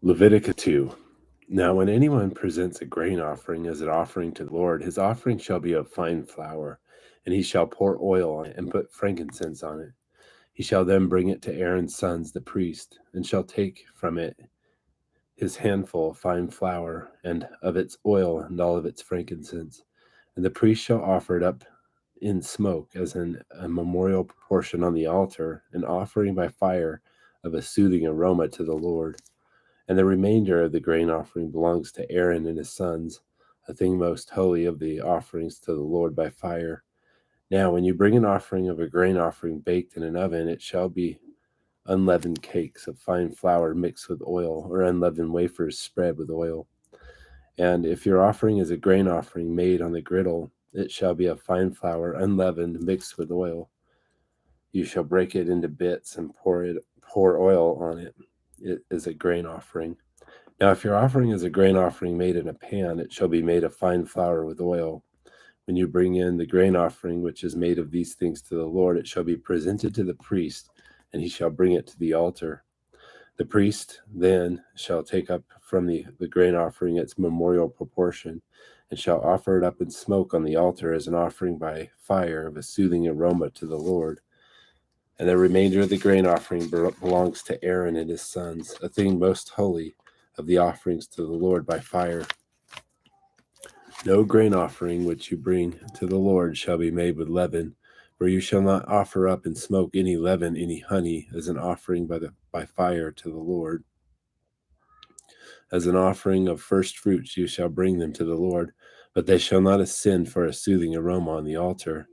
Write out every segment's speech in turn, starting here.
Leviticus 2. Now, when anyone presents a grain offering as an offering to the Lord, his offering shall be of fine flour, and he shall pour oil on it and put frankincense on it. He shall then bring it to Aaron's sons, the priest, and shall take from it his handful of fine flour, and of its oil, and all of its frankincense. And the priest shall offer it up in smoke as a memorial proportion on the altar, an offering by fire of a soothing aroma to the Lord. And the remainder of the grain offering belongs to Aaron and his sons, a thing most holy of the offerings to the Lord by fire. Now, when you bring an offering of a grain offering baked in an oven, it shall be unleavened cakes of fine flour mixed with oil, or unleavened wafers spread with oil. And if your offering is a grain offering made on the griddle, it shall be of fine flour, unleavened, mixed with oil. You shall break it into bits and pour oil on it. It is a grain offering. Now, if your offering is a grain offering made in a pan, it shall be made of fine flour with oil. When you bring in the grain offering, which is made of these things to the Lord, it shall be presented to the priest, and he shall bring it to the altar. The priest then shall take up from the grain offering its memorial proportion, and shall offer it up in smoke on the altar as an offering by fire of a soothing aroma to the Lord. And the remainder of the grain offering belongs to Aaron and his sons, a thing most holy of the offerings to the Lord by fire. No grain offering which you bring to the Lord shall be made with leaven, for you shall not offer up in smoke any leaven, any honey, as an offering by fire to the Lord. As an offering of first fruits you shall bring them to the Lord, but they shall not ascend for a soothing aroma on the altar.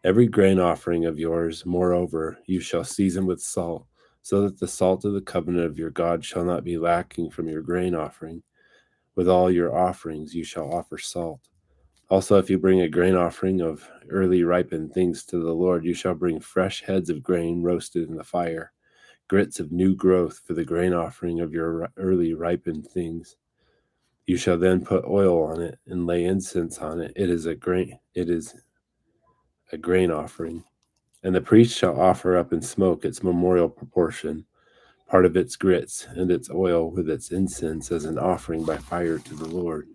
Every grain offering of yours, moreover, you shall season with salt, so that the salt of the covenant of your God shall not be lacking from your grain offering. With all your offerings you shall offer salt. Also, if you bring a grain offering of early ripened things to the Lord, you shall bring fresh heads of grain roasted in the fire, grits of new growth for the grain offering of your early ripened things. You shall then put oil on it and lay incense on it. It is a grain offering. And the priest shall offer up in smoke its memorial proportion, part of its grits and its oil with its incense as an offering by fire to the Lord.